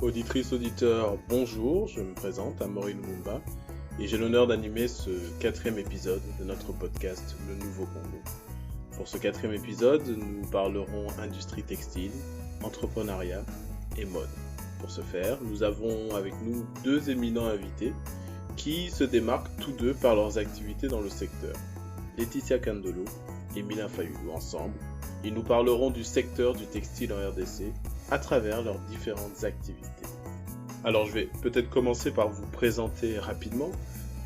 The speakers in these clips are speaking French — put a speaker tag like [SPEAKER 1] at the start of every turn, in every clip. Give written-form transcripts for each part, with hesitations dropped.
[SPEAKER 1] Auditrices, auditeurs, bonjour, je me présente, Amaury Lumumba, et j'ai l'honneur d'animer ce 4e épisode de notre podcast Le Nouveau Congo. Pour ce 4e épisode, nous parlerons industrie textile, entrepreneuriat et mode. Pour ce faire, nous avons avec nous deux éminents invités qui se démarquent tous deux par leurs activités dans le secteur. Laetitia Kandolo et Mylin Fayulu. Ensemble, ils nous parleront du secteur du textile en RDC à travers leurs différentes activités. Alors je vais peut-être commencer par vous présenter rapidement.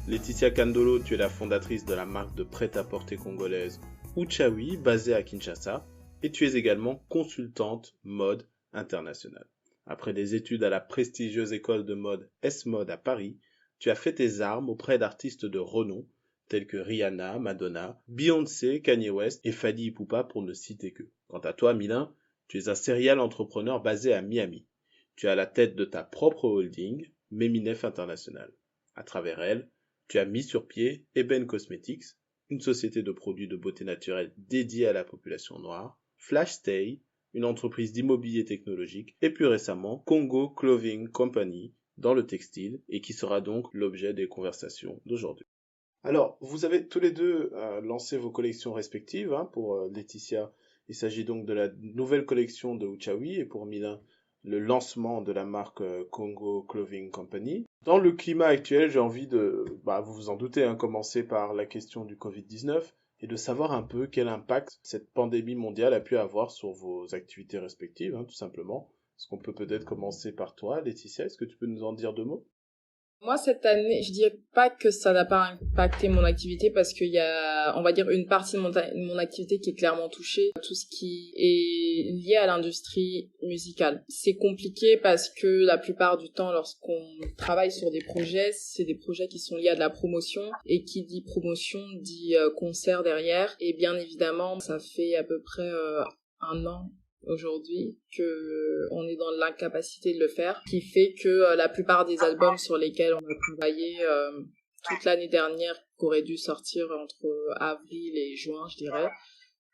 [SPEAKER 1] Laetitia Kandolo, tu es la fondatrice de la marque de prêt-à-porter congolaise Uchawi, basée à Kinshasa, et tu es également consultante mode internationale. Après des études à la prestigieuse école de mode S-Mode à Paris, tu as fait tes armes auprès d'artistes de renom, tels que Rihanna, Madonna, Beyoncé, Kanye West et Fally Ipupa pour ne citer que. Quant à toi, Mylin, tu es un serial entrepreneur basé à Miami. Tu es à la tête de ta propre holding, Meminef International. À travers elle, tu as mis sur pied Eben Cosmetics, une société de produits de beauté naturelle dédiée à la population noire, Flash Stay, une entreprise d'immobilier technologique, et plus récemment Congo Clothing Company dans le textile, et qui sera donc l'objet des conversations d'aujourd'hui. Alors, vous avez tous les deux lancé vos collections respectives. Pour Laetitia, il s'agit donc de la nouvelle collection de Uchawi, et pour Mylin, le lancement de la marque Congo Clothing Company. Dans le climat actuel, j'ai envie de, vous vous en doutez, commencer par la question du Covid-19 et de savoir un peu quel impact cette pandémie mondiale a pu avoir sur vos activités respectives, tout simplement. Est-ce qu'on peut peut-être commencer par toi, Laetitia? Est-ce que tu peux nous en dire deux mots?
[SPEAKER 2] Moi, cette année, je dirais pas que ça n'a pas impacté mon activité parce qu'il y a, on va dire, une partie de mon activité qui est clairement touchée. Tout ce qui est lié à l'industrie musicale. C'est compliqué parce que la plupart du temps, lorsqu'on travaille sur des projets, c'est des projets qui sont liés à de la promotion. Et qui dit promotion dit concert derrière. Et bien évidemment, ça fait à peu près un an aujourd'hui que on est dans l'incapacité de le faire, qui fait que la plupart des albums sur lesquels on a travaillé toute l'année dernière, qui auraient dû sortir entre avril et juin, je dirais,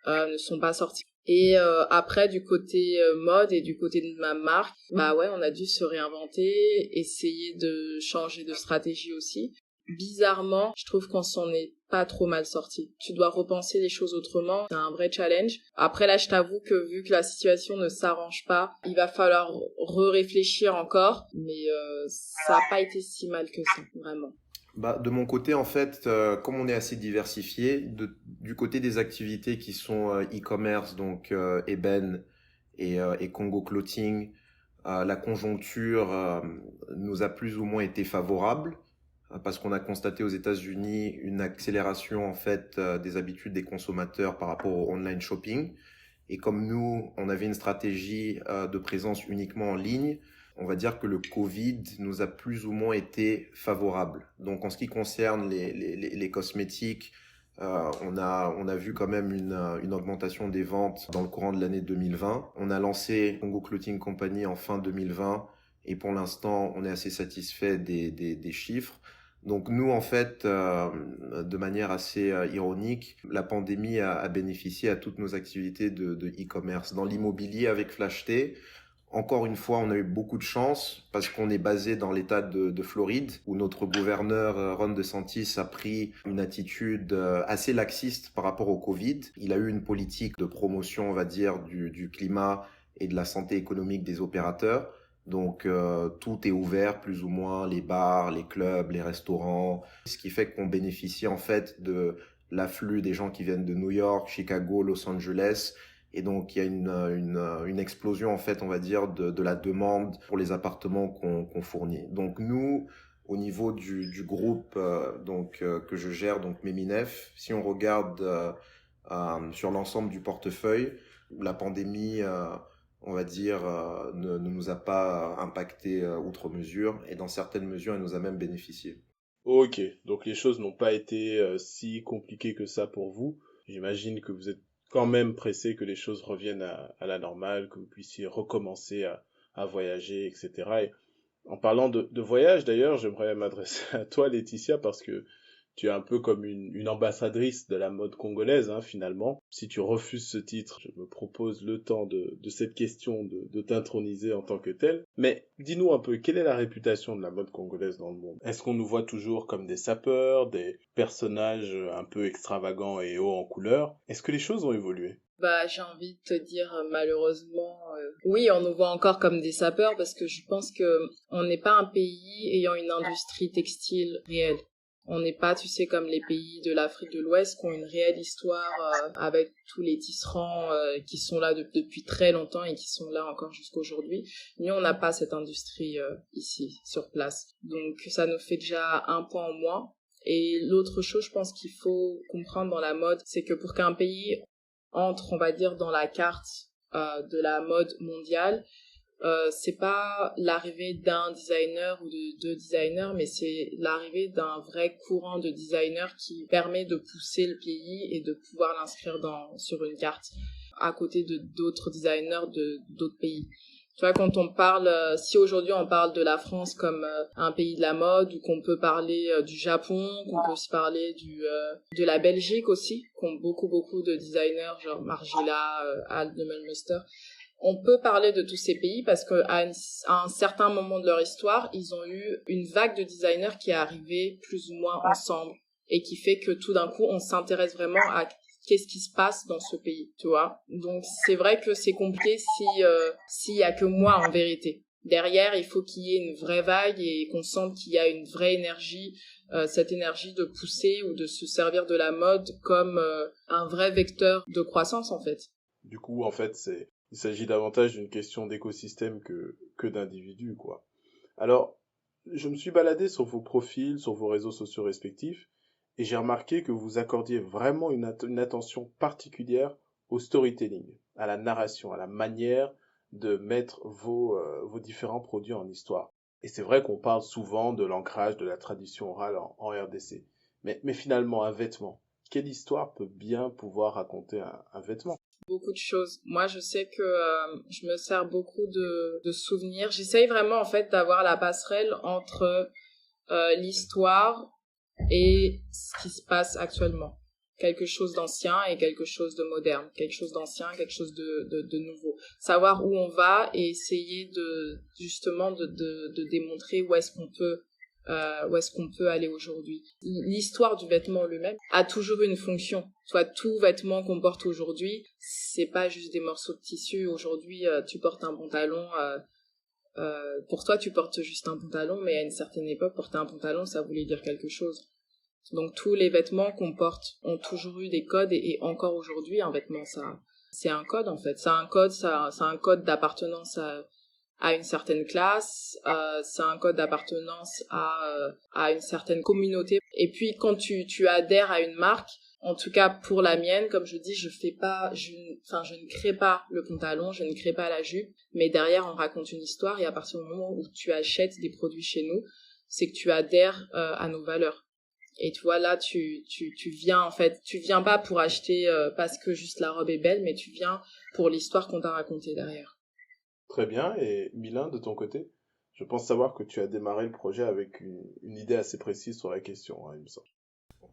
[SPEAKER 2] ne sont pas sortis. Et après, du côté mode et du côté de ma marque, on a dû se réinventer, essayer de changer de stratégie aussi. Bizarrement, je trouve qu'on s'en est pas trop mal sorti. Tu dois repenser les choses autrement. C'est un vrai challenge. Après là, je t'avoue que vu que la situation ne s'arrange pas, il va falloir réfléchir encore. Mais ça a pas été si mal que ça, vraiment.
[SPEAKER 3] De mon côté, en fait, comme on est assez diversifié, du côté des activités qui sont e-commerce, donc Eben et Congo Clothing, la conjoncture nous a plus ou moins été favorable parce qu'on a constaté aux États-Unis une accélération en fait des habitudes des consommateurs par rapport au online shopping. Et comme nous, on avait une stratégie de présence uniquement en ligne, on va dire que le Covid nous a plus ou moins été favorable. Donc en ce qui concerne les cosmétiques, on a vu quand même une augmentation des ventes dans le courant de l'année 2020. On a lancé Congo Clothing Company en fin 2020 et pour l'instant, on est assez satisfait des chiffres. Donc nous, en fait, de manière assez ironique, la pandémie a bénéficié à toutes nos activités de e-commerce. Dans l'immobilier avec FlashT, encore une fois, on a eu beaucoup de chance parce qu'on est basé dans l'État de Floride où notre gouverneur Ron DeSantis a pris une attitude assez laxiste par rapport au Covid. Il a eu une politique de promotion, on va dire, du climat et de la santé économique des opérateurs. Donc tout est ouvert plus ou moins, les bars, les clubs, les restaurants, ce qui fait qu'on bénéficie en fait de l'afflux des gens qui viennent de New York, Chicago, Los Angeles. Et donc il y a une explosion en fait, on va dire, de la demande pour les appartements qu'on fournit. Donc nous, au niveau du groupe que je gère, donc Meminef, si on regarde sur l'ensemble du portefeuille, la pandémie on va dire, ne nous a pas impacté outre mesure, et dans certaines mesures, elle nous a même bénéficié.
[SPEAKER 1] Ok, donc les choses n'ont pas été si compliquées que ça pour vous. J'imagine que vous êtes quand même pressé que les choses reviennent à la normale, que vous puissiez recommencer à voyager, etc. Et en parlant de voyage, d'ailleurs, j'aimerais m'adresser à toi, Laetitia, parce que Tu es un peu comme une ambassadrice de la mode congolaise, hein, finalement. Si tu refuses ce titre, je me propose le temps de cette question de t'introniser en tant que tel. Mais dis-nous un peu, quelle est la réputation de la mode congolaise dans le monde? Est-ce qu'on nous voit toujours comme des sapeurs, des personnages un peu extravagants et hauts en couleur? Est-ce que les choses ont évolué?
[SPEAKER 2] Bah, j'ai envie de te dire, malheureusement, oui, on nous voit encore comme des sapeurs parce que je pense que on n'est pas un pays ayant une industrie textile réelle. On n'est pas, tu sais, comme les pays de l'Afrique de l'Ouest qui ont une réelle histoire avec tous les tisserands qui sont là depuis très longtemps et qui sont là encore jusqu'à aujourd'hui. Nous, on n'a pas cette industrie ici, sur place. Donc, ça nous fait déjà un point en moins. Et l'autre chose, je pense qu'il faut comprendre dans la mode, c'est que pour qu'un pays entre, on va dire, dans la carte de la mode mondiale, c'est pas l'arrivée d'un designer ou de deux designers, mais c'est l'arrivée d'un vrai courant de designers qui permet de pousser le pays et de pouvoir l'inscrire sur une carte à côté de d'autres designers de d'autres pays. Tu vois, quand on parle, si aujourd'hui on parle de la France comme un pays de la mode, ou qu'on peut parler du Japon, qu'on peut aussi parler de la Belgique aussi, qui ont beaucoup de designers, genre Margiela, Al de Melmester. On peut parler de tous ces pays parce qu'à un certain moment de leur histoire, ils ont eu une vague de designers qui est arrivée plus ou moins ensemble et qui fait que tout d'un coup, on s'intéresse vraiment à qu'est-ce qui se passe dans ce pays, tu vois. Donc, c'est vrai que c'est compliqué s'il y a que moi en vérité. Derrière, il faut qu'il y ait une vraie vague et qu'on sente qu'il y a une vraie énergie, cette énergie de pousser ou de se servir de la mode comme un vrai vecteur de croissance, en fait.
[SPEAKER 1] Du coup, en fait, il s'agit davantage d'une question d'écosystème que d'individus, quoi. Alors, je me suis baladé sur vos profils, sur vos réseaux sociaux respectifs, et j'ai remarqué que vous accordiez vraiment une attention particulière au storytelling, à la narration, à la manière de mettre vos différents produits en histoire. Et c'est vrai qu'on parle souvent de l'ancrage de la tradition orale en RDC. Mais finalement, un vêtement, quelle histoire peut bien pouvoir raconter un vêtement?
[SPEAKER 2] Beaucoup de choses. Moi, je sais que je me sers beaucoup de souvenirs. J'essaye vraiment, en fait, d'avoir la passerelle entre l'histoire et ce qui se passe actuellement. Quelque chose d'ancien et quelque chose de moderne. Quelque chose d'ancien, quelque chose de nouveau. Savoir où on va et essayer justement de démontrer où est-ce qu'on peut aller aujourd'hui. L'histoire du vêtement lui-même a toujours une fonction. Soit tout vêtement qu'on porte aujourd'hui, c'est pas juste des morceaux de tissu. Aujourd'hui, tu portes un pantalon. Pour toi, tu portes juste un pantalon, mais à une certaine époque, porter un pantalon, ça voulait dire quelque chose. Donc tous les vêtements qu'on porte ont toujours eu des codes et encore aujourd'hui, un vêtement, ça, c'est un code en fait. C'est un code d'appartenance à une certaine classe, c'est un code d'appartenance à une certaine communauté. Et puis quand tu adhères à une marque, en tout cas pour la mienne, comme je dis, je ne crée pas le pantalon, je ne crée pas la jupe, mais derrière on raconte une histoire et à partir du moment où tu achètes des produits chez nous, c'est que tu adhères à nos valeurs. Et tu vois là, tu viens en fait, tu viens pas pour acheter parce que juste la robe est belle, mais tu viens pour l'histoire qu'on t'a racontée derrière.
[SPEAKER 1] Très bien. Et Milan, de ton côté, je pense savoir que tu as démarré le projet avec une idée assez précise sur la question, hein, il me semble.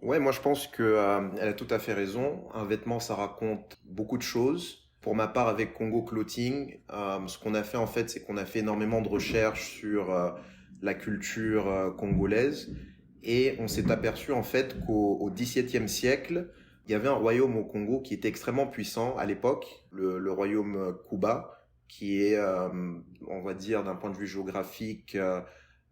[SPEAKER 3] Ouais, moi je pense que elle a tout à fait raison. Un vêtement, ça raconte beaucoup de choses. Pour ma part, avec Congo Clothing, ce qu'on a fait en fait, c'est qu'on a fait énormément de recherches sur la culture congolaise et on s'est aperçu en fait qu'au XVIIe siècle, il y avait un royaume au Congo qui était extrêmement puissant à l'époque, le royaume Kuba, qui est, on va dire, d'un point de vue géographique,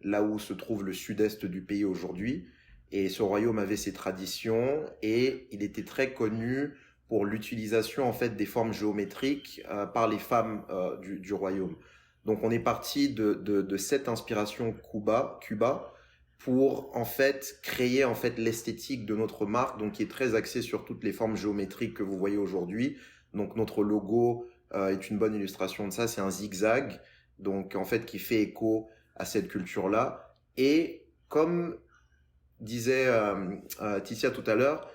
[SPEAKER 3] là où se trouve le sud-est du pays aujourd'hui. Et ce royaume avait ses traditions et il était très connu pour l'utilisation en fait des formes géométriques par les femmes du royaume. Donc on est parti de cette inspiration Cuba pour en fait créer en fait l'esthétique de notre marque, donc qui est très axée sur toutes les formes géométriques que vous voyez aujourd'hui. Donc notre logo est une bonne illustration de ça, c'est un zigzag, donc en fait qui fait écho à cette culture-là. Et comme disait Ticia tout à l'heure,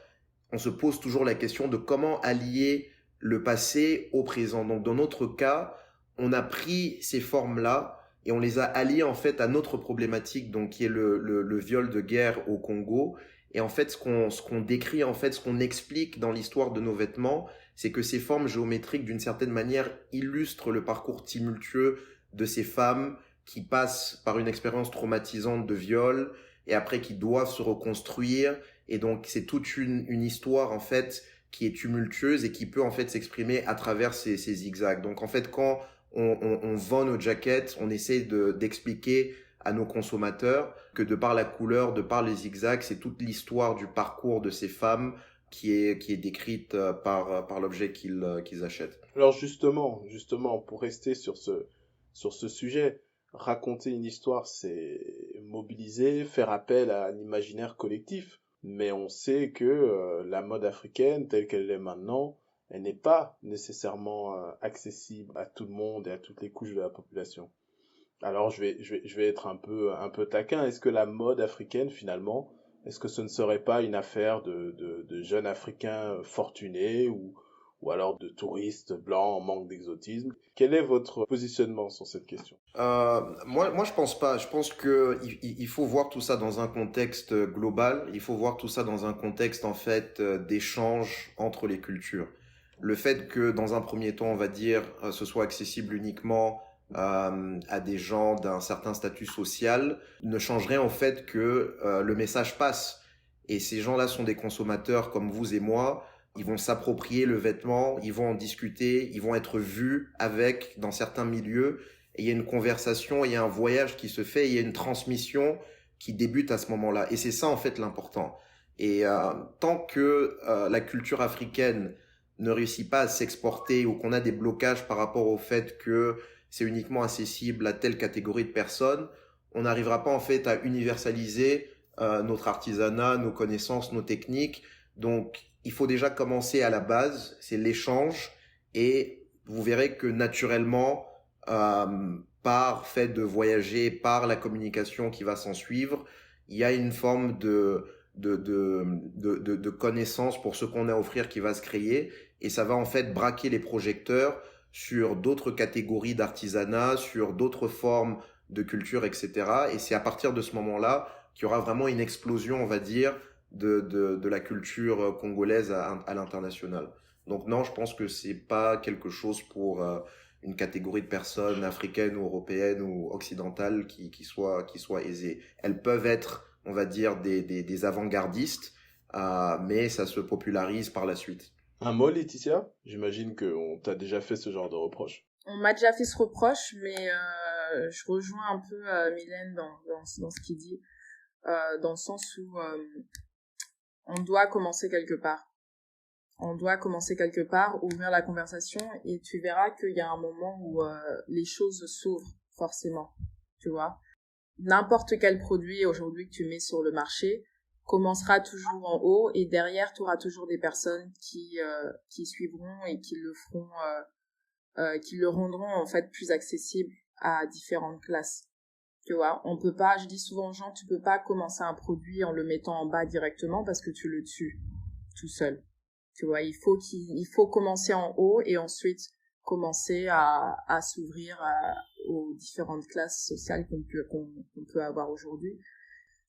[SPEAKER 3] on se pose toujours la question de comment allier le passé au présent. Donc dans notre cas, on a pris ces formes-là et on les a alliées en fait à notre problématique, donc qui est le viol de guerre au Congo. Et en fait, ce qu'on décrit, en fait, ce qu'on explique dans l'histoire de nos vêtements, c'est que ces formes géométriques, d'une certaine manière, illustrent le parcours tumultueux de ces femmes qui passent par une expérience traumatisante de viol et après qui doivent se reconstruire. Et donc, c'est toute une histoire, en fait, qui est tumultueuse et qui peut, en fait, s'exprimer à travers ces zigzags. Donc, en fait, quand on vend nos jackets, on essaie d'expliquer à nos consommateurs que de par la couleur, de par les zigzags, c'est toute l'histoire du parcours de ces femmes qui est décrite par l'objet qu'ils achètent.
[SPEAKER 1] Alors justement, pour rester sur ce sujet, raconter une histoire, c'est mobiliser, faire appel à un imaginaire collectif. Mais on sait que la mode africaine, telle qu'elle est maintenant, elle n'est pas nécessairement accessible à tout le monde et à toutes les couches de la population. Alors je vais être un peu taquin. Est-ce que la mode africaine, finalement, est-ce que ce ne serait pas une affaire de jeunes Africains fortunés ou alors de touristes blancs en manque d'exotisme? Quel est votre positionnement sur cette question?
[SPEAKER 3] Moi, je pense pas. Je pense que il faut voir tout ça dans un contexte global. Il faut voir tout ça dans un contexte, en fait, d'échange entre les cultures. Le fait que, dans un premier temps, on va dire, ce soit accessible uniquement à des gens d'un certain statut social ne changerait en fait que le message passe. Et ces gens-là sont des consommateurs comme vous et moi. Ils vont s'approprier le vêtement, ils vont en discuter, ils vont être vus avec dans certains milieux. Et il y a une conversation, il y a un voyage qui se fait, il y a une transmission qui débute à ce moment-là. Et c'est ça en fait l'important. Et tant que la culture africaine ne réussit pas à s'exporter ou qu'on a des blocages par rapport au fait que c'est uniquement accessible à telle catégorie de personnes, on n'arrivera pas en fait à universaliser notre artisanat, nos connaissances, nos techniques. Donc, il faut déjà commencer à la base, c'est l'échange, et vous verrez que naturellement, par fait de voyager, par la communication qui va s'en suivre, il y a une forme de connaissance pour ce qu'on a à offrir qui va se créer, et ça va en fait braquer les projecteurs sur d'autres catégories d'artisanat, sur d'autres formes de culture, etc. Et c'est à partir de ce moment-là qu'il y aura vraiment une explosion, on va dire, de la culture congolaise à l'international. Donc non, je pense que c'est pas quelque chose pour une catégorie de personnes africaines ou européennes ou occidentales qui soit aisée. Elles peuvent être, on va dire, des avant-gardistes, mais ça se popularise par la suite.
[SPEAKER 1] Un mot, Laetitia? J'imagine qu'on t'a déjà fait ce genre de reproche.
[SPEAKER 2] On m'a déjà fait ce reproche, mais je rejoins un peu Mylène dans ce qu'il dit, dans le sens où on doit commencer quelque part. On doit commencer quelque part, ouvrir la conversation, et tu verras qu'il y a un moment où les choses s'ouvrent, forcément, tu vois. N'importe quel produit aujourd'hui que tu mets sur le marché commencera toujours en haut, et derrière, tu auras toujours des personnes qui suivront et qui le feront, qui le rendront en fait plus accessible à différentes classes. Tu vois, on peut pas, je dis souvent aux gens, tu peux pas commencer un produit en le mettant en bas directement parce que tu le tues tout seul. Tu vois, il faut commencer en haut et ensuite commencer à s'ouvrir aux différentes classes sociales qu'on peut avoir aujourd'hui.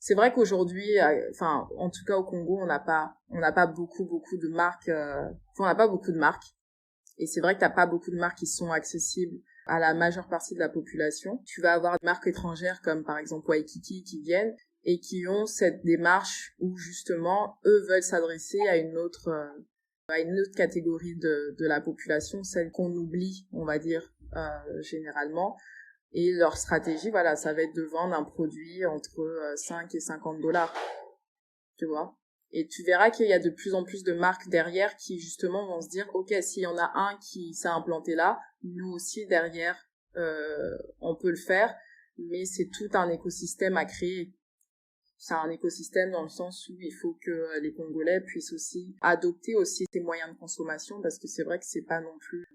[SPEAKER 2] C'est vrai qu'aujourd'hui, enfin, en tout cas au Congo, on n'a pas beaucoup de marques, on n'a pas beaucoup de marques. Et c'est vrai que t'as pas beaucoup de marques qui sont accessibles à la majeure partie de la population. Tu vas avoir des marques étrangères comme par exemple Waikiki qui viennent et qui ont cette démarche où justement eux veulent s'adresser à une autre catégorie de la population, celle qu'on oublie, on va dire généralement. Et leur stratégie, voilà, ça va être de vendre un produit entre 5 et $50, tu vois. Et tu verras qu'il y a de plus en plus de marques derrière qui justement vont se dire, ok, s'il y en a un qui s'est implanté là, nous aussi derrière, on peut le faire, mais c'est tout un écosystème à créer. C'est un écosystème dans le sens où il faut que les Congolais puissent aussi adopter aussi ces moyens de consommation, parce que c'est vrai que c'est pas non plus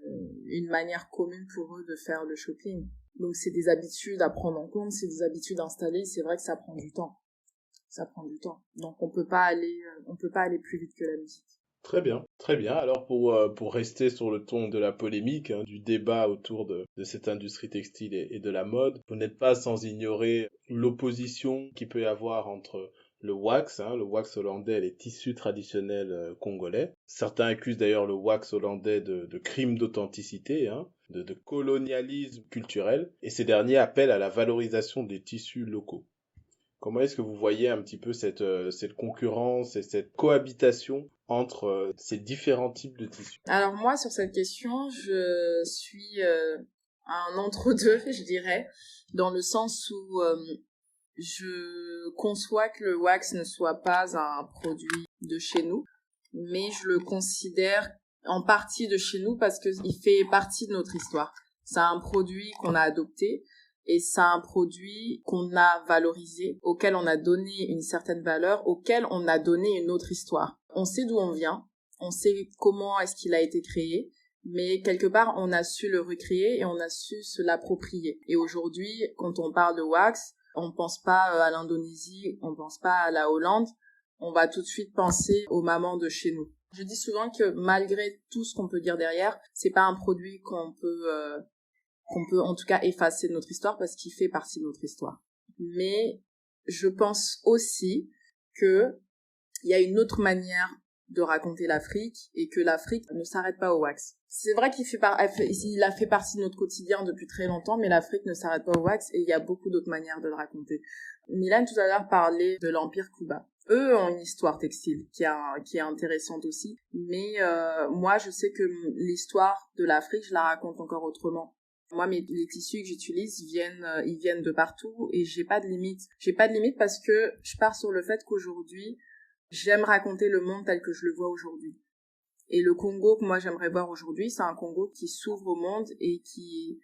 [SPEAKER 2] une manière commune pour eux de faire le shopping. Donc c'est des habitudes à prendre en compte, c'est des habitudes installées, c'est vrai que ça prend du temps. Ça prend du temps. Donc on peut pas aller plus vite que la musique.
[SPEAKER 1] Très bien, très bien. Alors pour rester sur le ton de la polémique, hein, du débat autour de cette industrie textile et de la mode, vous n'êtes pas sans ignorer l'opposition qu'il peut y avoir entre le wax, le wax hollandais et les tissus traditionnels congolais. Certains accusent d'ailleurs le wax hollandais de crime d'authenticité, de colonialisme culturel, et ces derniers appellent à la valorisation des tissus locaux. Comment est-ce que vous voyez un petit peu cette concurrence et cette cohabitation entre ces différents types de tissus?
[SPEAKER 2] Alors moi, sur cette question, je suis un entre-deux, je dirais, dans le sens où je conçois que le wax ne soit pas un produit de chez nous, mais je le considère en partie de chez nous parce qu'il fait partie de notre histoire. C'est un produit qu'on a adopté et c'est un produit qu'on a valorisé, auquel on a donné une certaine valeur, auquel on a donné une autre histoire. On sait d'où on vient, on sait comment est-ce qu'il a été créé, mais quelque part on a su le recréer et on a su se l'approprier. Et aujourd'hui, quand on parle de wax, on pense pas à l'Indonésie, on pense pas à la Hollande, on va tout de suite penser aux mamans de chez nous. Je dis souvent que malgré tout ce qu'on peut dire derrière, c'est pas un produit qu'on peut en tout cas effacer de notre histoire parce qu'il fait partie de notre histoire. Mais je pense aussi que il y a une autre manière de raconter l'Afrique et que l'Afrique ne s'arrête pas au wax. C'est vrai il a fait partie de notre quotidien depuis très longtemps, mais l'Afrique ne s'arrête pas au wax et il y a beaucoup d'autres manières de le raconter. Milan tout à l'heure parlait de l'Empire Cuba. Eux ont une histoire textile qui est intéressante aussi, mais moi je sais que l'histoire de l'Afrique, je la raconte encore autrement. Moi, les tissus que j'utilise ils viennent de partout et j'ai pas de limite. J'ai pas de limite parce que je pars sur le fait qu'aujourd'hui, j'aime raconter le monde tel que je le vois aujourd'hui. Et le Congo que moi j'aimerais voir aujourd'hui, c'est un Congo qui s'ouvre au monde et qui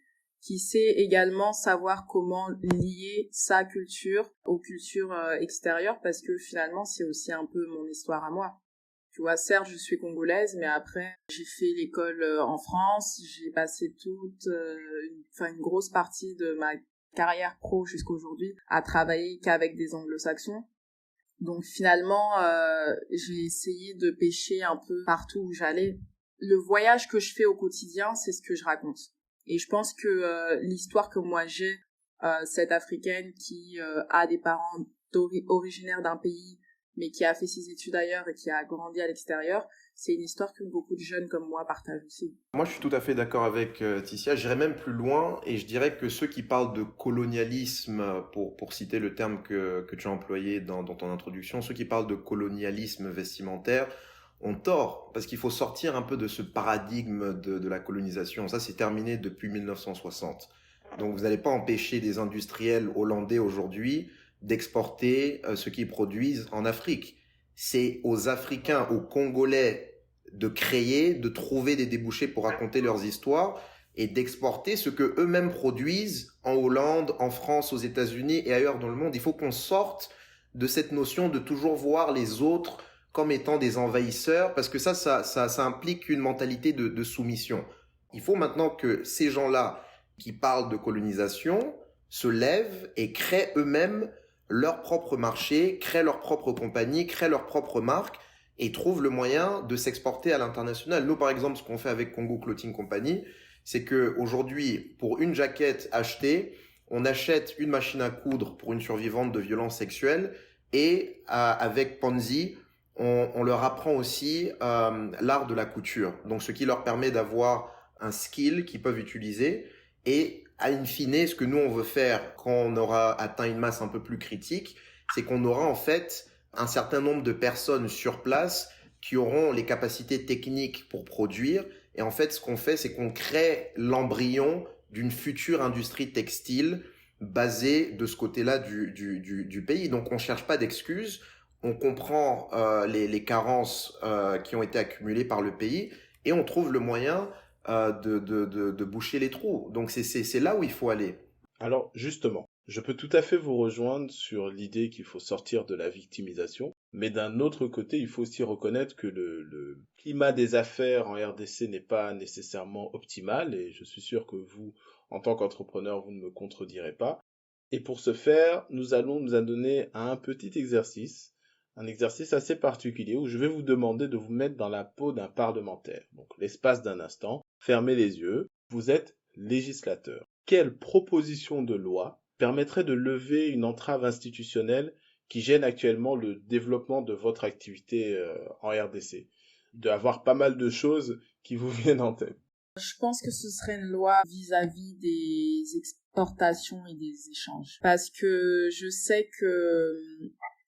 [SPEAKER 2] sait également savoir comment lier sa culture aux cultures extérieures parce que finalement, c'est aussi un peu mon histoire à moi. Tu vois, certes, je suis congolaise, mais après, j'ai fait l'école en France, j'ai passé une grosse partie de ma carrière pro jusqu'à aujourd'hui à travailler qu'avec des anglo-saxons. Donc finalement, j'ai essayé de pêcher un peu partout où j'allais. Le voyage que je fais au quotidien, c'est ce que je raconte. Et je pense que l'histoire que moi j'ai, cette Africaine qui a des parents originaires d'un pays mais qui a fait ses études ailleurs et qui a grandi à l'extérieur, c'est une histoire que beaucoup de jeunes comme moi partagent aussi.
[SPEAKER 3] Moi, je suis tout à fait d'accord avec Ticia. J'irais même plus loin et je dirais que ceux qui parlent de colonialisme, pour citer le terme que tu as employé dans ton introduction, ceux qui parlent de colonialisme vestimentaire ont tort parce qu'il faut sortir un peu de ce paradigme de la colonisation. Ça, c'est terminé depuis 1960. Donc, vous n'allez pas empêcher des industriels hollandais aujourd'hui d'exporter ce qu'ils produisent en Afrique. C'est aux Africains, aux Congolais de créer, de trouver des débouchés pour raconter leurs histoires et d'exporter ce que eux-mêmes produisent en Hollande, en France, aux États-Unis et ailleurs dans le monde. Il faut qu'on sorte de cette notion de toujours voir les autres comme étant des envahisseurs parce que ça implique une mentalité de soumission. Il faut maintenant que ces gens-là qui parlent de colonisation se lèvent et créent eux-mêmes leur propre marché, créent leur propre compagnie, créent leur propre marque et trouvent le moyen de s'exporter à l'international. Nous, par exemple, ce qu'on fait avec Congo Clothing Company, c'est que aujourd'hui, pour une jaquette achetée, on achète une machine à coudre pour une survivante de violences sexuelles et avec Ponzi, on leur apprend aussi l'art de la couture. Donc, ce qui leur permet d'avoir un skill qu'ils peuvent utiliser et in fine, ce que nous on veut faire quand on aura atteint une masse un peu plus critique, c'est qu'on aura en fait un certain nombre de personnes sur place qui auront les capacités techniques pour produire. Et en fait, ce qu'on fait, c'est qu'on crée l'embryon d'une future industrie textile basée de ce côté-là du pays. Donc, on cherche pas d'excuses. On comprend les carences qui ont été accumulées par le pays et on trouve le moyen de boucher les trous. Donc c'est là où il faut aller.
[SPEAKER 1] Alors justement, je peux tout à fait vous rejoindre sur l'idée qu'il faut sortir de la victimisation, mais d'un autre côté, il faut aussi reconnaître que le climat des affaires en RDC n'est pas nécessairement optimal, et je suis sûr que vous, en tant qu'entrepreneur, vous ne me contredirez pas. Et pour ce faire, nous allons nous adonner à un petit exercice, un exercice assez particulier où je vais vous demander de vous mettre dans la peau d'un parlementaire. Donc l'espace d'un instant, fermez les yeux, vous êtes législateur. Quelle proposition de loi permettrait de lever une entrave institutionnelle qui gênent actuellement le développement de votre activité en RDC? D'avoir pas mal de choses qui vous viennent en tête.
[SPEAKER 2] Je pense que ce serait une loi vis-à-vis des exportations et des échanges. Parce que je sais que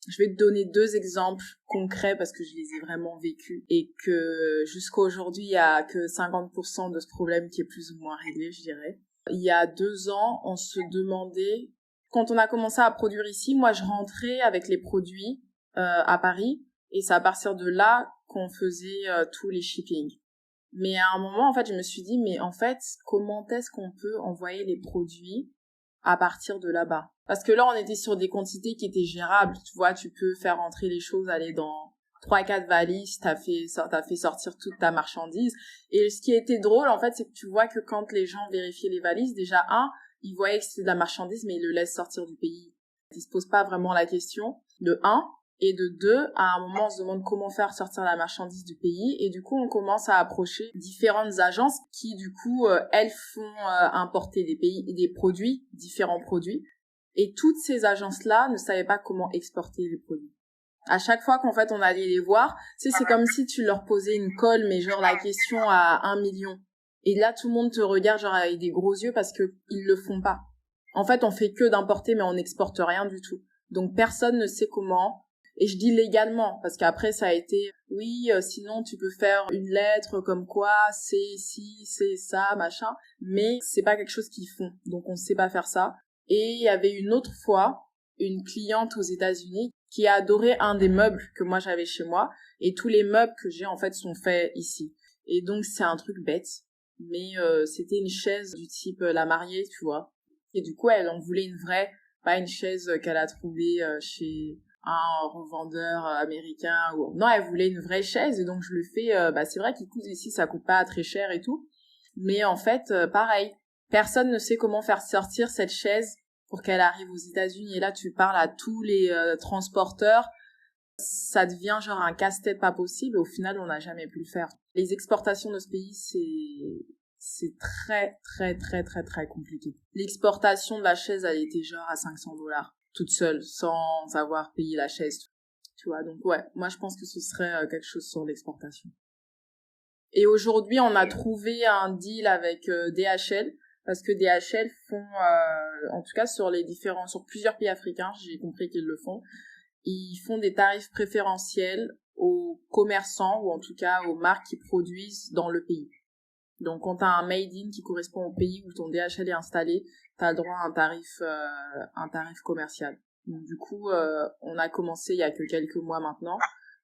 [SPEAKER 2] je vais te donner 2 exemples concrets parce que je les ai vraiment vécus et que jusqu'à aujourd'hui, il y a que 50% de ce problème qui est plus ou moins réglé, je dirais. Il y a 2 ans, on se demandait, quand on a commencé à produire ici, moi je rentrais avec les produits à Paris et c'est à partir de là qu'on faisait tous les shipping. Mais à un moment, en fait, je me suis dit, mais en fait, comment est-ce qu'on peut envoyer les produits à partir de là-bas? Parce que là, on était sur des quantités qui étaient gérables. Tu vois, tu peux faire entrer les choses, aller dans 3-4 valises, t'as fait sortir toute ta marchandise. Et ce qui était drôle, en fait, c'est que tu vois que quand les gens vérifiaient les valises, déjà, ils voyaient que c'était de la marchandise, mais ils le laissent sortir du pays. Ils se posent pas vraiment la question, de 1. Et de 2, à un moment, on se demande comment faire sortir la marchandise du pays. Et du coup, on commence à approcher différentes agences qui, du coup, elles font importer des produits, différents produits. Et toutes ces agences-là ne savaient pas comment exporter les produits. À chaque fois qu'en fait, on allait les voir, tu sais, c'est comme si tu leur posais une colle, mais genre la question à 1 million. Et là, tout le monde te regarde genre avec des gros yeux parce que ils le font pas. En fait, on fait que d'importer, mais on n'exporte rien du tout. Donc, personne ne sait comment. Et je dis légalement, parce qu'après ça a été, oui, sinon tu peux faire une lettre comme quoi c'est ci, c'est ça, machin, mais c'est pas quelque chose qu'ils font, donc on sait pas faire ça. Et il y avait une autre fois, une cliente aux États-Unis qui a adoré un des meubles que moi j'avais chez moi, et tous les meubles que j'ai en fait sont faits ici. Et donc c'est un truc bête, mais c'était une chaise du type la mariée, tu vois. Et du coup elle en voulait une vraie, pas une chaise qu'elle a trouvée chez un revendeur américain ou non, elle voulait une vraie chaise et donc je lui fais c'est vrai qu'il coûte ici, ça coûte pas très cher et tout, mais en fait pareil, personne ne sait comment faire sortir cette chaise pour qu'elle arrive aux États-Unis. Et là tu parles à tous les transporteurs, ça devient genre un casse-tête pas possible et au final on n'a jamais pu le faire. Les exportations de ce pays, c'est très très très très très compliqué. L'exportation de la chaise, elle était genre à $500 toute seule, sans avoir payé la chaise, tu vois. Donc ouais, moi je pense que ce serait quelque chose sur l'exportation. Et aujourd'hui, on a trouvé un deal avec DHL, parce que DHL font, en tout cas sur plusieurs pays africains, j'ai compris qu'ils le font, ils font des tarifs préférentiels aux commerçants, ou en tout cas aux marques qui produisent dans le pays. Donc quand t'as un made in qui correspond au pays où ton DHL est installé, t'as le droit à un tarif commercial. Donc du coup, on a commencé il y a que quelques mois maintenant,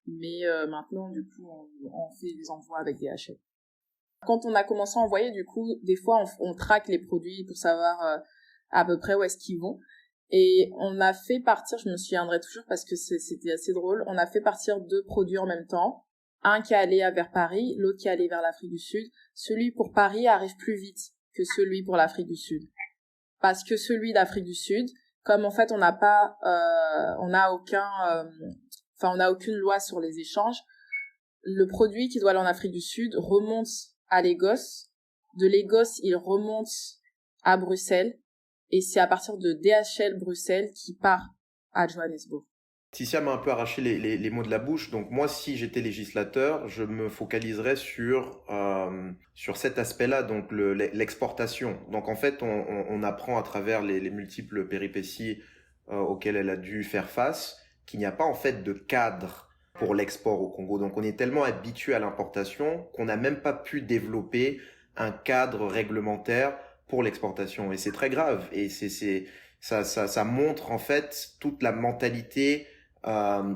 [SPEAKER 2] mais maintenant du coup on fait des envois avec DHL. Quand on a commencé à envoyer, du coup, des fois on traque les produits pour savoir à peu près où est-ce qu'ils vont. Et on a fait partir, je me souviendrai toujours parce que c'était assez drôle, on a fait partir 2 produits en même temps. Un qui allait vers Paris, l'autre qui allait vers l'Afrique du Sud. Celui pour Paris arrive plus vite que celui pour l'Afrique du Sud. Parce que celui d'Afrique du Sud, comme en fait on n'a aucune loi sur les échanges, le produit qui doit aller en Afrique du Sud remonte à Lagos. De Lagos, il remonte à Bruxelles. Et c'est à partir de DHL Bruxelles qui part à Johannesburg.
[SPEAKER 3] Ticia m'a un peu arraché les mots de la bouche. Donc moi, si j'étais législateur, je me focaliserais sur cet aspect-là, donc l'exportation. Donc en fait, on apprend à travers les multiples péripéties auxquelles elle a dû faire face qu'il n'y a pas en fait de cadre pour l'export au Congo. Donc on est tellement habitué à l'importation qu'on n'a même pas pu développer un cadre réglementaire pour l'exportation. Et c'est très grave. Et ça montre en fait toute la mentalité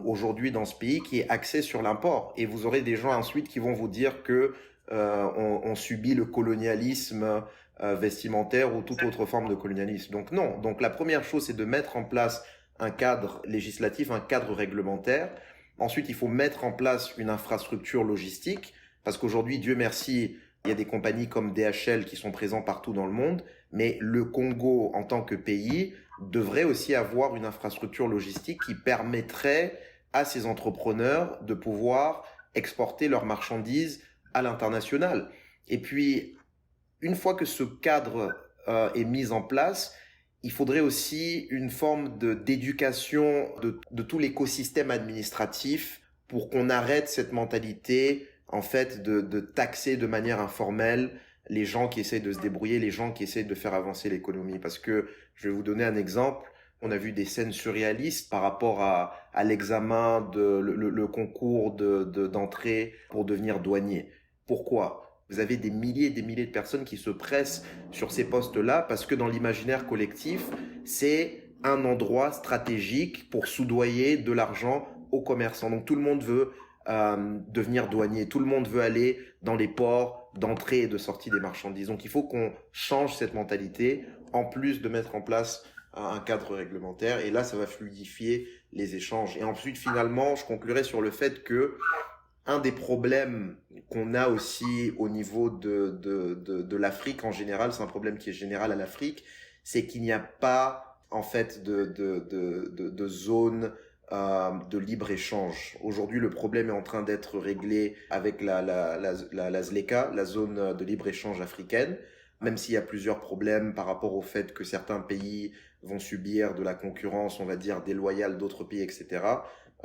[SPEAKER 3] aujourd'hui dans ce pays qui est axé sur l'import. Et vous aurez des gens ensuite qui vont vous dire que on subit le colonialisme vestimentaire ou toute autre forme de colonialisme. Donc non. Donc la première chose, c'est de mettre en place un cadre législatif, un cadre réglementaire. Ensuite, il faut mettre en place une infrastructure logistique parce qu'aujourd'hui, Dieu merci, il y a des compagnies comme DHL qui sont présentes partout dans le monde, mais le Congo en tant que pays devrait aussi avoir une infrastructure logistique qui permettrait à ces entrepreneurs de pouvoir exporter leurs marchandises à l'international. Et puis, une fois que ce cadre est mis en place, il faudrait aussi une forme d'éducation de tout l'écosystème administratif pour qu'on arrête cette mentalité, en fait, de taxer de manière informelle les gens qui essayent de se débrouiller, les gens qui essayent de faire avancer l'économie. Parce que, je vais vous donner un exemple, on a vu des scènes surréalistes par rapport à l'examen le concours d'entrée pour devenir douanier. Pourquoi? Vous avez des milliers et des milliers de personnes qui se pressent sur ces postes-là parce que dans l'imaginaire collectif, c'est un endroit stratégique pour soudoyer de l'argent aux commerçants. Donc tout le monde veut devenir douanier, tout le monde veut aller dans les ports d'entrée et de sortie des marchandises. Donc il faut qu'on change cette mentalité en plus de mettre en place un cadre réglementaire. Et là, ça va fluidifier les échanges. Et ensuite, finalement, je conclurai sur le fait que un des problèmes qu'on a aussi au niveau de l'Afrique en général, c'est un problème qui est général à l'Afrique, c'est qu'il n'y a pas en fait de zone de libre-échange. Aujourd'hui, le problème est en train d'être réglé avec la ZLECA, la zone de libre-échange africaine, même s'il y a plusieurs problèmes par rapport au fait que certains pays vont subir de la concurrence, on va dire, déloyale d'autres pays, etc.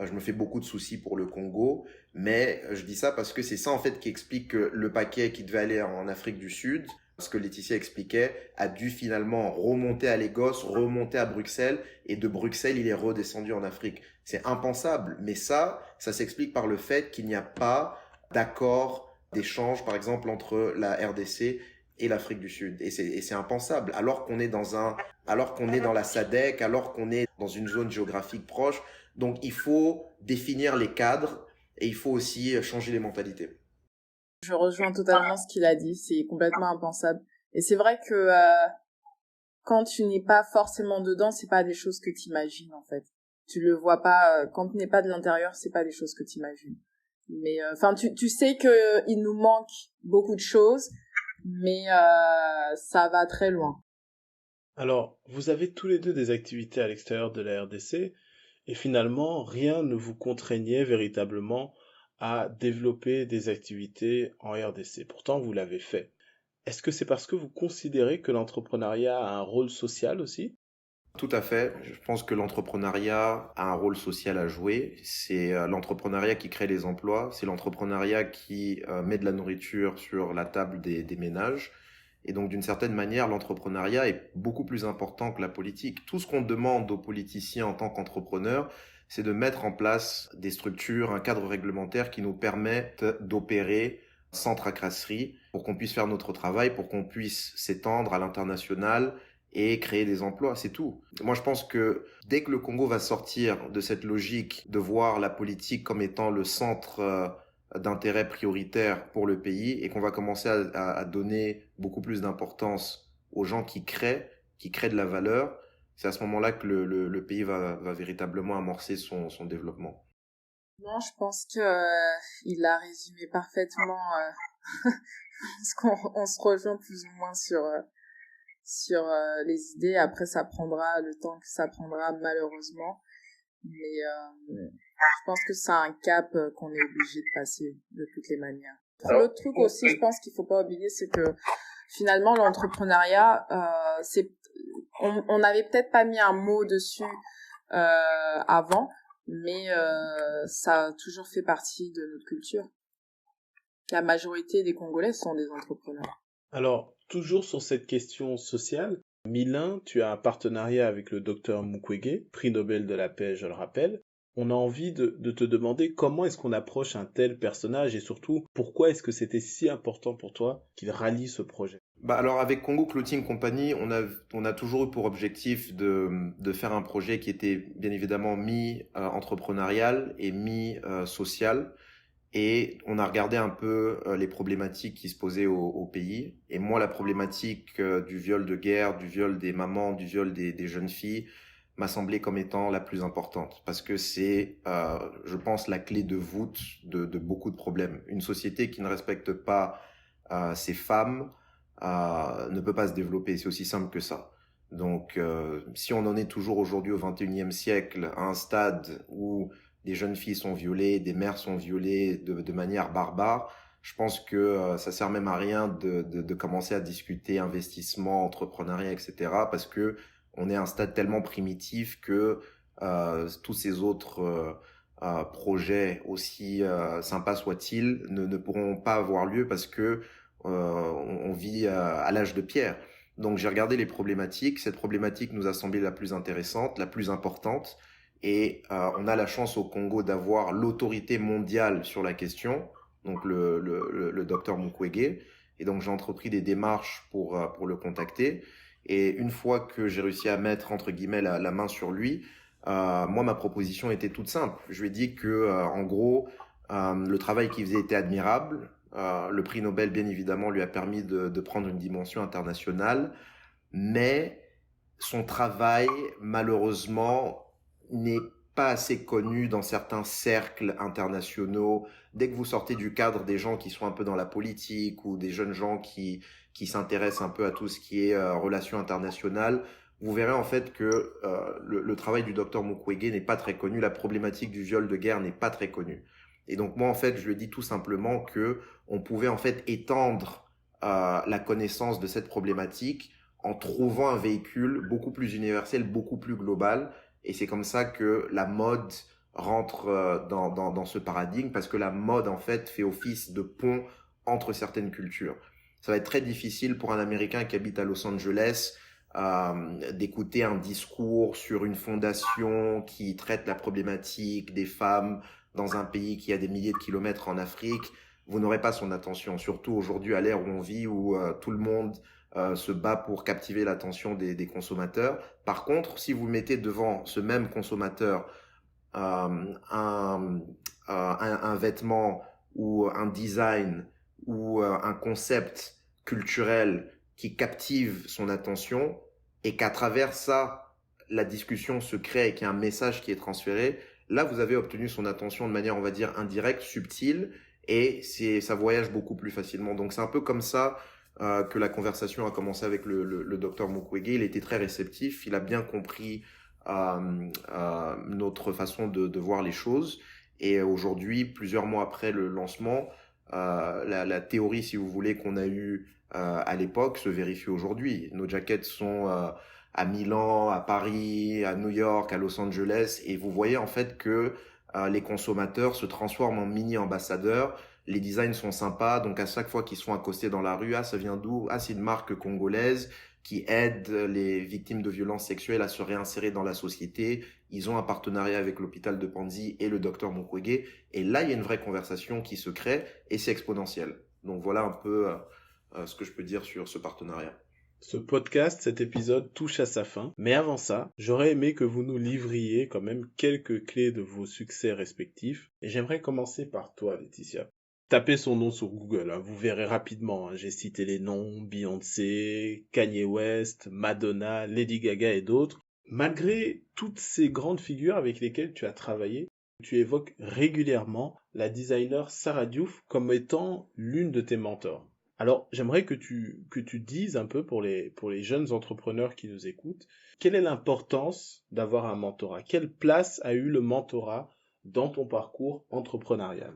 [SPEAKER 3] Je me fais beaucoup de soucis pour le Congo, mais je dis ça parce que c'est ça en fait qui explique que le paquet qui devait aller en Afrique du Sud, ce que Laetitia expliquait, a dû finalement remonter à Lagos, remonter à Bruxelles, et de Bruxelles, il est redescendu en Afrique. C'est impensable, mais ça s'explique par le fait qu'il n'y a pas d'accord d'échange, par exemple, entre la RDC et l'Afrique du Sud. Et c'est impensable, alors qu'on est dans la SADC, alors qu'on est dans une zone géographique proche. Donc, il faut définir les cadres et il faut aussi changer les mentalités.
[SPEAKER 2] Je rejoins totalement ce qu'il a dit, c'est complètement impensable. Et c'est vrai que quand tu n'es pas forcément dedans, c'est pas des choses que tu imagines en fait. Tu le vois pas, quand tu n'es pas de l'intérieur, c'est pas des choses que tu imagines. Mais enfin, tu sais que il nous manque beaucoup de choses, mais ça va très loin.
[SPEAKER 1] Alors, vous avez tous les deux des activités à l'extérieur de la RDC, et finalement, rien ne vous contraignait véritablement à développer des activités en RDC. Pourtant, vous l'avez fait. Est-ce que c'est parce que vous considérez que l'entrepreneuriat a un rôle social aussi?
[SPEAKER 3] Tout à fait. Je pense que l'entrepreneuriat a un rôle social à jouer. C'est l'entrepreneuriat qui crée les emplois. C'est l'entrepreneuriat qui met de la nourriture sur la table des ménages. Et donc, d'une certaine manière, l'entrepreneuriat est beaucoup plus important que la politique. Tout ce qu'on demande aux politiciens en tant qu'entrepreneurs, c'est de mettre en place des structures, un cadre réglementaire qui nous permette d'opérer sans tracasserie pour qu'on puisse faire notre travail, pour qu'on puisse s'étendre à l'international et créer des emplois, c'est tout. Moi, je pense que dès que le Congo va sortir de cette logique de voir la politique comme étant le centre d'intérêt prioritaire pour le pays et qu'on va commencer à donner beaucoup plus d'importance aux gens qui créent de la valeur, c'est à ce moment-là que le pays va véritablement amorcer son développement.
[SPEAKER 2] Non, je pense que il a résumé parfaitement parce qu'on se rejoint plus ou moins sur les idées. Après, ça prendra le temps que ça prendra malheureusement, mais je pense que c'est un cap qu'on est obligé de passer de toutes les manières. L'autre truc aussi, je pense qu'il faut pas oublier, c'est que finalement l'entrepreneuriat, on n'avait peut-être pas mis un mot dessus avant, mais ça a toujours fait partie de notre culture. La majorité des Congolais sont des entrepreneurs.
[SPEAKER 1] Alors, toujours sur cette question sociale, Mylin, tu as un partenariat avec le docteur Mukwege, prix Nobel de la paix, je le rappelle. On a envie de te demander comment est-ce qu'on approche un tel personnage et surtout, pourquoi est-ce que c'était si important pour toi qu'il rallie ce projet?
[SPEAKER 3] Alors avec Congo Clothing Company, on a toujours eu pour objectif de faire un projet qui était bien évidemment mi-entrepreneurial et mi-social. Et on a regardé un peu les problématiques qui se posaient au pays. Et moi, la problématique du viol de guerre, du viol des mamans, du viol des jeunes filles, m'a semblé comme étant la plus importante. Parce que c'est, je pense, la clé de voûte de beaucoup de problèmes. Une société qui ne respecte pas ses femmes ne peut pas se développer. C'est aussi simple que ça. Donc, si on en est toujours aujourd'hui au XXIe siècle, à un stade où des jeunes filles sont violées, des mères sont violées de manière barbare, je pense que ça sert même à rien de commencer à discuter investissement, entrepreneuriat, etc. Parce que on est à un stade tellement primitif que tous ces autres projets, aussi sympas soient-ils, ne pourront pas avoir lieu parce que on vit à l'âge de pierre. Donc j'ai regardé les problématiques. Cette problématique nous a semblé la plus intéressante, la plus importante. Et on a la chance au Congo d'avoir l'autorité mondiale sur la question, donc le docteur Mukwege. Et donc j'ai entrepris des démarches pour le contacter. Et une fois que j'ai réussi à mettre, entre guillemets, la main sur lui, moi, ma proposition était toute simple. Je lui ai dit que, en gros, le travail qu'il faisait était admirable. Le prix Nobel, bien évidemment, lui a permis de prendre une dimension internationale, mais son travail, malheureusement, n'est pas assez connu dans certains cercles internationaux. Dès que vous sortez du cadre des gens qui sont un peu dans la politique ou des jeunes gens qui s'intéressent un peu à tout ce qui est relations internationales, vous verrez en fait que le travail du docteur Mukwege n'est pas très connu, la problématique du viol de guerre n'est pas très connue. Et donc moi en fait je lui ai dit tout simplement que on pouvait en fait étendre la connaissance de cette problématique en trouvant un véhicule beaucoup plus universel, beaucoup plus global. Et c'est comme ça que la mode rentre dans ce paradigme, parce que la mode, en fait, fait office de pont entre certaines cultures. Ça va être très difficile pour un Américain qui habite à Los Angeles d'écouter un discours sur une fondation qui traite la problématique des femmes dans un pays qui a des milliers de kilomètres en Afrique. Vous n'aurez pas son attention, surtout aujourd'hui à l'ère où on vit, où tout le monde se bat pour captiver l'attention des consommateurs. Par contre, si vous mettez devant ce même consommateur un vêtement ou un design ou un concept culturel qui captive son attention et qu'à travers ça, la discussion se crée et qu'il y a un message qui est transféré, là, vous avez obtenu son attention de manière, on va dire, indirecte, subtile, et ça voyage beaucoup plus facilement. Donc, c'est un peu comme ça que la conversation a commencé avec le docteur Mukwege. Il était très réceptif, il a bien compris notre façon de voir les choses. Et aujourd'hui, plusieurs mois après le lancement, la théorie, si vous voulez, qu'on a eue à l'époque se vérifie aujourd'hui. Nos jackets sont à Milan, à Paris, à New York, à Los Angeles, et vous voyez en fait que les consommateurs se transforment en mini-ambassadeurs. Les designs sont sympas, donc à chaque fois qu'ils sont accostés dans la rue, ça vient d'où? C'est une marque congolaise qui aide les victimes de violences sexuelles à se réinsérer dans la société. Ils ont un partenariat avec l'hôpital de Panzi et le docteur Mukwege, et là il y a une vraie conversation qui se crée, et c'est exponentiel. Donc voilà un peu ce que je peux dire sur ce partenariat.
[SPEAKER 1] Ce podcast, cet épisode touche à sa fin, mais avant ça, j'aurais aimé que vous nous livriez quand même quelques clés de vos succès respectifs, et j'aimerais commencer par toi, Laetitia. Tapez son nom sur Google, vous verrez rapidement, j'ai cité les noms, Beyoncé, Kanye West, Madonna, Lady Gaga et d'autres. Malgré toutes ces grandes figures avec lesquelles tu as travaillé, tu évoques régulièrement la designer Sarah Diouf comme étant l'une de tes mentors. Alors, j'aimerais que tu dises un peu pour les jeunes entrepreneurs qui nous écoutent, quelle est l'importance d'avoir un mentorat? Quelle place a eu le mentorat dans ton parcours entrepreneurial?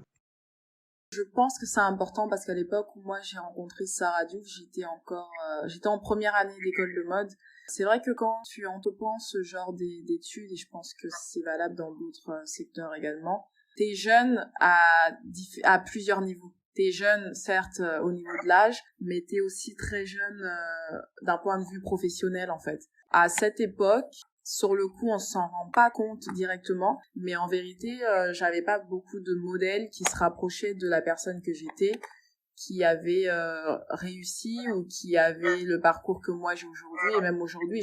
[SPEAKER 2] Je pense que c'est important parce qu'à l'époque où moi j'ai rencontré Sarah Diouf, j'étais en première année d'école de mode. C'est vrai que quand tu entreprends ce genre d'études, et je pense que c'est valable dans d'autres secteurs également, t'es jeune à plusieurs niveaux. T'es jeune, certes, au niveau de l'âge, mais t'es aussi très jeune d'un point de vue professionnel, en fait. À cette époque, sur le coup, on s'en rend pas compte directement, mais en vérité, j'avais pas beaucoup de modèles qui se rapprochaient de la personne que j'étais, qui avait réussi ou qui avait le parcours que moi j'ai aujourd'hui. Et même aujourd'hui,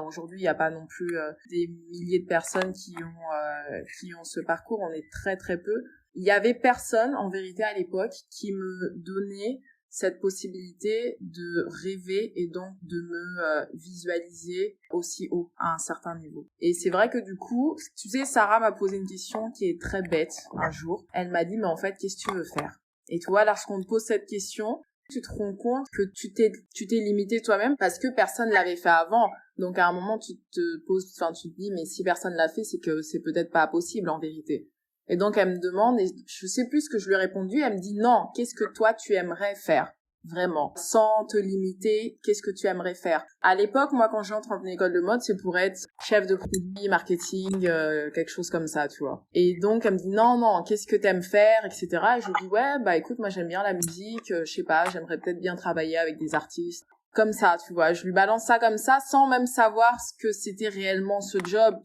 [SPEAKER 2] aujourd'hui, il y a pas non plus des milliers de personnes qui ont ce parcours. On est très très peu. Il y avait personne, en vérité, à l'époque, qui me donnait cette possibilité de rêver et donc de me visualiser aussi haut, à un certain niveau. Et c'est vrai que du coup, tu sais, Sarah m'a posé une question qui est très bête un jour. Elle m'a dit, mais en fait, qu'est-ce que tu veux faire? Et tu vois, lorsqu'on te pose cette question, tu te rends compte que tu t'es limité toi-même parce que personne l'avait fait avant. Donc à un moment, tu te dis, mais si personne l'a fait, c'est que c'est peut-être pas possible en vérité. Et donc, elle me demande, et je sais plus ce que je lui ai répondu, elle me dit, non, qu'est-ce que toi, tu aimerais faire? Vraiment, sans te limiter, qu'est-ce que tu aimerais faire? À l'époque, moi, quand j'entre en école de mode, c'est pour être chef de produit, marketing, quelque chose comme ça, tu vois. Et donc, elle me dit, non, qu'est-ce que t'aimes faire, etc. Et je lui dis, ouais, bah écoute, moi, j'aime bien la musique, je sais pas, j'aimerais peut-être bien travailler avec des artistes. Comme ça, tu vois. Je lui balance ça comme ça, sans même savoir ce que c'était réellement ce job.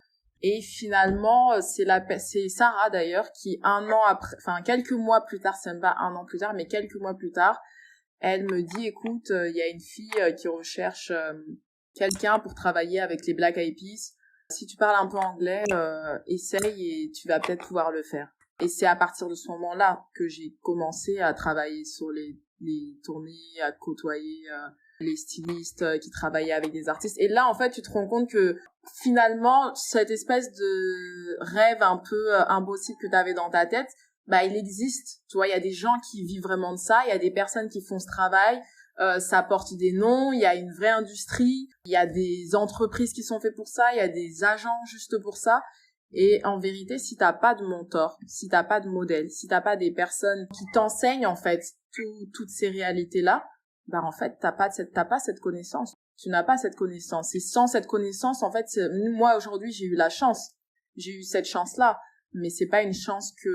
[SPEAKER 2] Et finalement, c'est Sarah, d'ailleurs, qui quelques mois plus tard, c'est même pas un an plus tard, mais quelques mois plus tard, elle me dit, écoute, il y a une fille qui recherche quelqu'un pour travailler avec les Black Eyed Peas. Si tu parles un peu anglais, essaye et tu vas peut-être pouvoir le faire. Et c'est à partir de ce moment-là que j'ai commencé à travailler sur les tournées, à côtoyer les stylistes qui travaillaient avec des artistes. Et là, en fait, tu te rends compte que finalement, cette espèce de rêve un peu impossible que tu avais dans ta tête, bah il existe, tu vois, il y a des gens qui vivent vraiment de ça, il y a des personnes qui font ce travail, ça porte des noms, il y a une vraie industrie, il y a des entreprises qui sont faites pour ça, il y a des agents juste pour ça, et en vérité, si t'as pas de mentor, si t'as pas de modèle, si t'as pas des personnes qui t'enseignent en fait toutes ces réalités-là, bah en fait t'as pas cette connaissance, tu n'as pas cette connaissance, et sans cette connaissance, en fait, moi aujourd'hui j'ai eu cette chance-là, mais c'est pas une chance que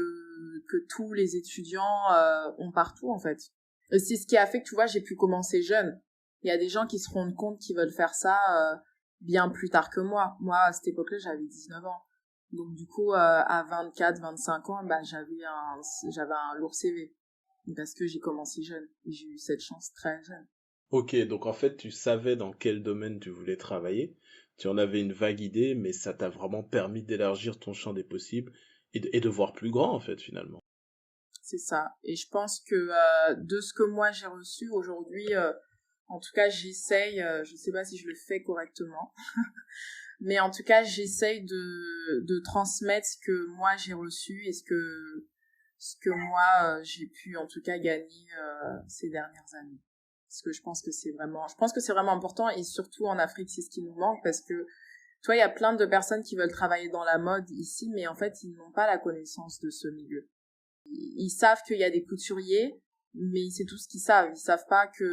[SPEAKER 2] tous les étudiants ont partout en fait. Et c'est ce qui a fait que tu vois j'ai pu commencer jeune. Il y a des gens qui se rendent compte qu'ils veulent faire ça bien plus tard que moi. Moi à cette époque-là j'avais 19 ans. Donc du coup à 24-25 ans bah j'avais un lourd CV parce que j'ai commencé jeune et j'ai eu cette chance très jeune.
[SPEAKER 1] Ok, donc en fait, tu savais dans quel domaine tu voulais travailler, tu en avais une vague idée, mais ça t'a vraiment permis d'élargir ton champ des possibles et de voir plus grand, en fait, finalement.
[SPEAKER 2] C'est ça. Et je pense que de ce que moi j'ai reçu aujourd'hui, en tout cas j'essaye, je sais pas si je le fais correctement, mais en tout cas j'essaye de transmettre ce que moi j'ai reçu et ce que moi j'ai pu en tout cas gagner ces dernières années. Parce que je pense que c'est vraiment important, et surtout en Afrique c'est ce qui nous manque, parce que tu vois il y a plein de personnes qui veulent travailler dans la mode ici, mais en fait ils n'ont pas la connaissance de ce milieu. Ils savent qu'il y a des couturiers, mais c'est tout ce qu'ils savent. Ils savent pas que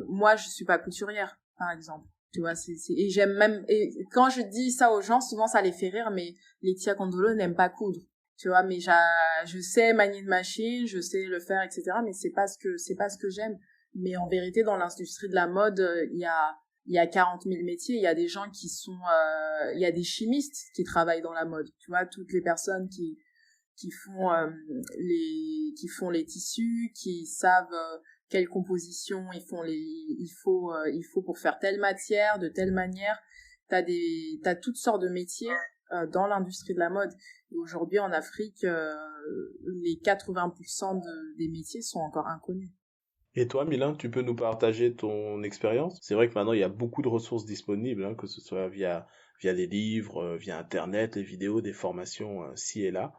[SPEAKER 2] moi je suis pas couturière, par exemple. Tu vois, et j'aime même, et quand je dis ça aux gens, souvent ça les fait rire, mais Laetitia Kondolo n'aime pas coudre. Tu vois, mais je sais manier une machine, je sais le faire, etc. Mais c'est pas ce que j'aime. Mais en vérité, dans l'industrie de la mode, il y a 40 000 métiers. Il y a des gens il y a des chimistes qui travaillent dans la mode. Tu vois, toutes les personnes qui font les tissus, qui savent quelle composition il faut pour faire telle matière, de telle manière. T'as toutes sortes de métiers dans l'industrie de la mode. Et aujourd'hui, en Afrique, les 80% des métiers sont encore inconnus.
[SPEAKER 1] Et toi, Milan, tu peux nous partager ton expérience? C'est vrai que maintenant, il y a beaucoup de ressources disponibles, hein, que ce soit via des livres, via Internet, les vidéos, des formations ci et là.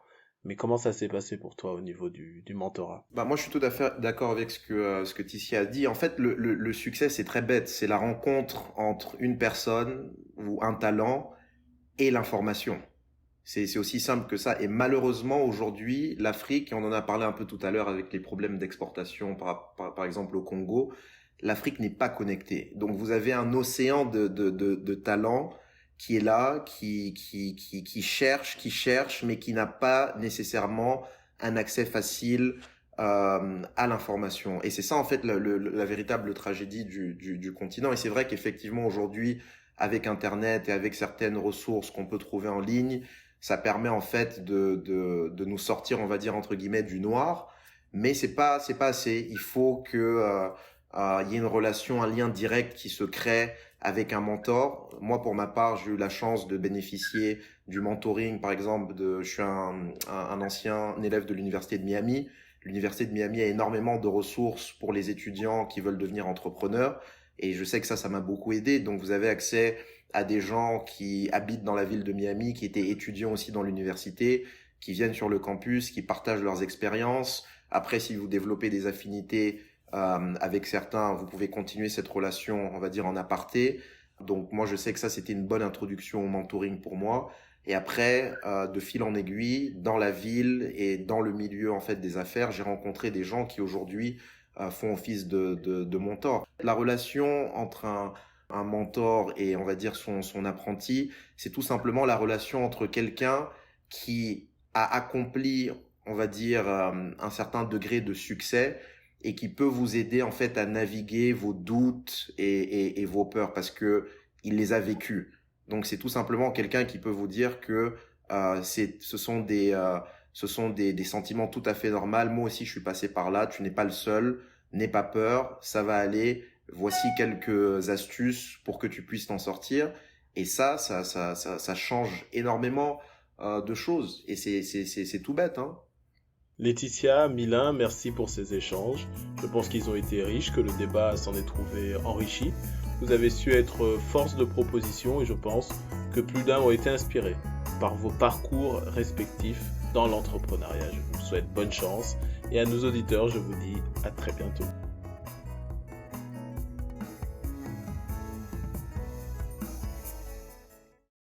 [SPEAKER 1] Mais comment ça s'est passé pour toi au niveau du mentorat?
[SPEAKER 3] Bah, moi, je suis tout à fait d'accord avec ce que Ticia a dit. En fait, le succès, c'est très bête. C'est la rencontre entre une personne ou un talent et l'information. C'est aussi simple que ça. Et malheureusement, aujourd'hui, l'Afrique, et on en a parlé un peu tout à l'heure avec les problèmes d'exportation, par exemple au Congo, l'Afrique n'est pas connectée. Donc, vous avez un océan de talents qui est là, qui cherche, mais qui n'a pas nécessairement un accès facile à l'information. Et c'est ça, en fait, la véritable tragédie du continent. Et c'est vrai qu'effectivement, aujourd'hui, avec Internet et avec certaines ressources qu'on peut trouver en ligne, ça permet en fait de nous sortir, on va dire, entre guillemets, du noir. Mais c'est pas assez. Il faut que il y ait une relation, un lien direct qui se crée avec un mentor. Moi, pour ma part, j'ai eu la chance de bénéficier du mentoring, par exemple, je suis un ancien élève de l'Université de Miami. L'Université de Miami a énormément de ressources pour les étudiants qui veulent devenir entrepreneurs. Et je sais que ça m'a beaucoup aidé. Donc, vous avez accès à des gens qui habitent dans la ville de Miami, qui étaient étudiants aussi dans l'université, qui viennent sur le campus, qui partagent leurs expériences. Après, si vous développez des affinités avec certains, vous pouvez continuer cette relation, on va dire, en aparté. Donc, moi, je sais que ça, c'était une bonne introduction au mentoring pour moi. Et après, de fil en aiguille, dans la ville et dans le milieu, en fait, des affaires, j'ai rencontré des gens qui aujourd'hui font office de mentor. La relation entre un mentor et on va dire son apprenti, c'est tout simplement la relation entre quelqu'un qui a accompli, on va dire, un certain degré de succès et qui peut vous aider en fait à naviguer vos doutes et vos peurs parce que il les a vécus. Donc c'est tout simplement quelqu'un qui peut vous dire que ce sont des sentiments tout à fait normaux. Moi aussi je suis passé par là, tu n'es pas le seul, n'aie pas peur, ça va aller. Voici quelques astuces pour que tu puisses t'en sortir. Et ça change énormément de choses. Et c'est tout bête, hein.
[SPEAKER 1] Laetitia, Mylin, merci pour ces échanges. Je pense qu'ils ont été riches, que le débat s'en est trouvé enrichi. Vous avez su être force de proposition et je pense que plus d'un ont été inspirés par vos parcours respectifs dans l'entrepreneuriat. Je vous souhaite bonne chance et à nos auditeurs, je vous dis à très bientôt.